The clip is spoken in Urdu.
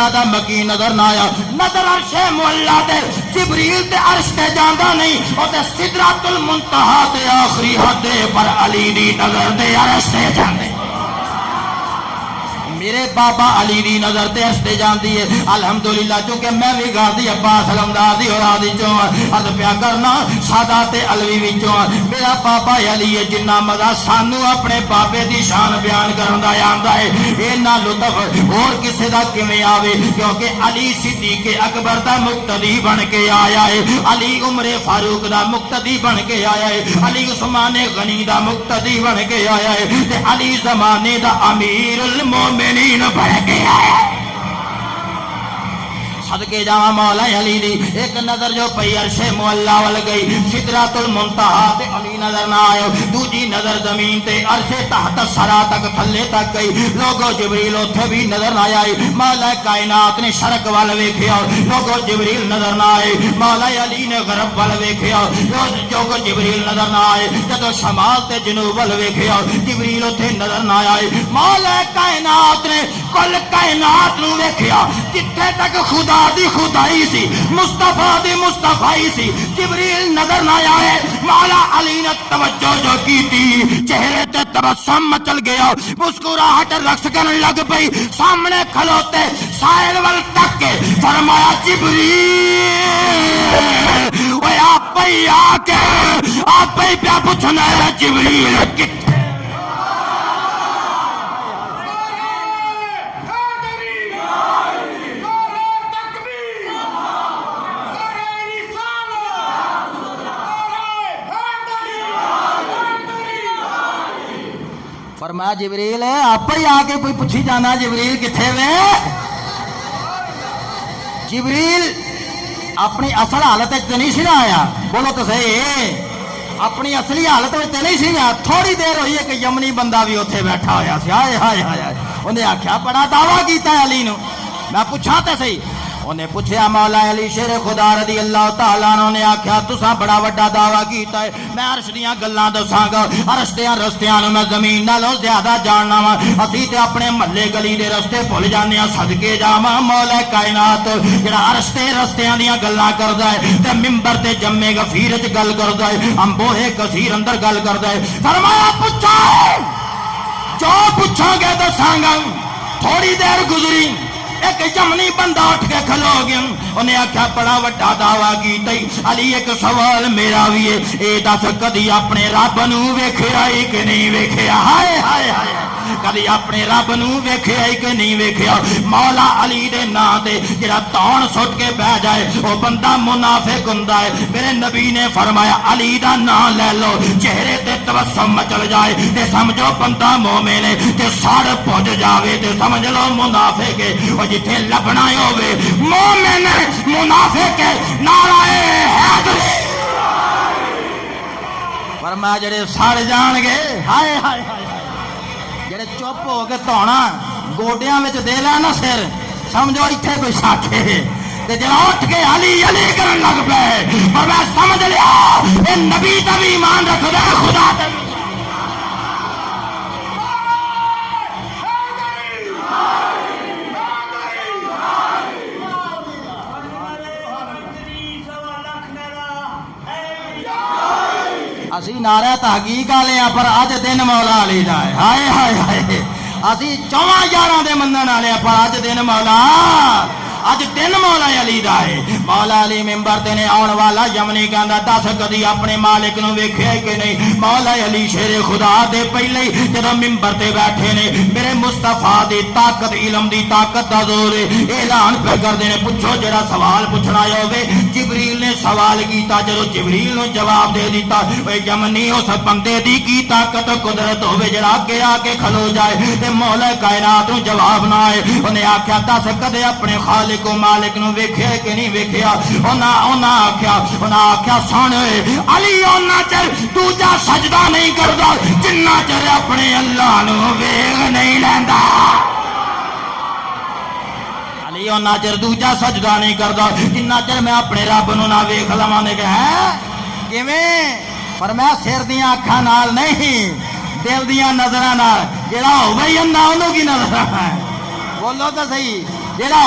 طرح دا مکی نظر نہ آیا. نظر عرش مولا تے جبریل تے عرش تے جاندا نہیں او تے سدرۃ المنتہا تے آخری حد پر علی دی نظر تے عرش تے جاندے. میرے بابا علی دی نظر تے ہستے جاندی ہے. الحمدللہ چونکہ میں بھی غازی عباس علمدار دی اولاد وچوں عرض پیا کرنا سادات علوی وچوں میرا بابا علی ہے. جنہ مزہ سانو اپنے بابے دی شان بیان کرن دا آندا ہے اینا لطف اور کسے دا کیویں آوے کیونکہ علی صدیق اکبر دا مقتدی بن کے آیا ہے. علی عمر فاروق دا مقتدی بن کے آیا ہے. علی عثمان غنی دا مقتدی بن کے آیا ہے تے علی زمانے دا امیر المومنین بڑھ کے آیا. صدقے جاواں مولا علی دی ایک نظر جو پئی عرش مولا ول گئی سدرۃ المنتہا تے علی نظر نہ آئے. دوجی نظر زمین تے عرش تحت سرا تک تھلے تک گئی. لوگو جبریل اوتھے بھی نظر نہ آئی. مولا کائنات نے شرق ول ویکھیا لوگو جبریل نظر نہ آئے. مولا علی نے غرب ول ویکھیا لوگو جبریل نظر نہ آئے. جدو شمال تے جنوب ول ویکھیا جبریل اوتھے نظر نہ آئے. مولا کائنات نے کل کائنات نو ویکھیا جتھے تک خدا دی خدائی سی مصطفیٰ دی مصطفائی سی جبریل نظر نہ آئے. مولا علی نے توجہ جو کی تھی چہرے تے تبسم مچل گیا مسکراہٹ رقص کرنے لگ پئی. سامنے کھلوتے سائل ول تک کے فرمایا جبریل اوے آپ ہی آ کے آپ ہی پیا پوچھنا ہے جبریل کتنے. فرمایا جبریل آپ ہی آ کے کوئی پوچھی جانا جبریل کتھے وے. جبریل اپنی اصل حالت تے نہیں سی آیا. بولو تو صحیح اپنی اصلی حالت تے نہیں سی آیا. تھوڑی دیر ہوئی ہے کہ یمنی بندہ بھی اتنے بیٹھا ہوا سی. ہائے ہائے ہائے انہیں آخیا بڑا دعویٰ کیتا ہے علی نو. میں پوچھا تے صحیح انہیں پوچھیا مولا علی شیر خدا رضی اللہ تعالیٰ عنہ نے آکھیا تساں بڑا وڈا دعویٰ کیتا ہے. میں عرش دیاں گلاں دساں گا. عرش دیاں رستیاں نوں میں زمین نالوں زیادہ جاننا وا. اسی تے اپنے محلے گلی دے رستے بھول جانے ہاں. صدقے جاواں مولا کائنات جڑا عرش تے رستیاں دیاں گلاں کردا ہے تے منبر تے جمے غفیر وچ گل کردا ہے انبوہے کثیر اندر گل کردا ہے. فرمایا پوچھا جو پوچھاں گے دساں گا. تھوڑی دیر گزری ایک یمنی بندہ اٹھ کے کھلو گیا. انہیں آخیا بڑا وڈا دعویٰ کیتا علی ایک سوال میرا بھی ہے اے دس کدی اپنے رب نو ویکھیا کہ نہیں ویکھیا. ہائے ہائے ہائے کدی اپنے رب نو ویکھیا کہ نہیں ویکھیا. مولا علی دے نام تے جڑا تون سٹ کے بہ جائے وہ بندہ منافق ہوندا ہے. میرے نبی نے فرمایا علی دا نام لے لو چہرے تے تبسم مچل جائے تے سمجھو بندہ مومن ہے تے سڑ پج جاوے تے سمجھ لو منافق ہے. جتھے لبنا ہوے مومن منافق نعرہ حیدری. فرمایا جڑے سڑ جان گے ہائے ہائے ہائے جڑے چپ ہو کے دھونا گوڈیاں وچ دے لینا سر سمجھو ایتھے کوئی ساکھے تے جڑا اٹھ کے علی علی کرن لگ پے پر میں سمجھ لیا اے نبی تے بھی ایمان رکھدا خدا تے اسی نعرہ تحقیق والے ہیں پر اج دن مولا علی دا ہے. ہائے ہائے ہائے اسی 4 دے منن والے ہیں پر اج دن مولا اج دن مولا علی دا ہے. مولا علی ممبر تے نے آن والا یمنی کہندا دس کدی اپنے مالک نو ویکھیا کہ نہیں. مولا علی شیر خدا دے پہلے ہی جدوں ممبر تے بیٹھے نے میرے مصطفیٰ دی طاقت علم دی طاقت دا زور اعلان پہ کردے نے پوچھو جڑا سوال پوچھنا ہوے. جبریل نے سوال کیتا جدوں جبریل نو جواب دے دیتا اے یمنی اس بندے دی کی طاقت قدرت ہوے جڑا اگے آ کے کھلو جائے تے مولا کائنات نو جواب نہ آئے. انہیں آکھیا دس کدے اپنے خالق و مالک نو ویکھیا کہ نہیں ویکھیا. انہاں آکھیا سن علی اونا چر دوجا سجدہ نہیں کردا جنہ چر اپنے اللہ نو ویکھ نہیں لیندا. علی اونا چر دوجا سجدہ نہیں کردا جنہ چر میں اپنے رب نو نہ ویکھ لواں. نے کہا کیویں؟ فرمایا سر دیاں اکھاں نال نہیں دل دیاں نظراں نال. جڑا ہوے ہی اندھا اونوں کی نظر ہے. بولو تو صحیح جڑا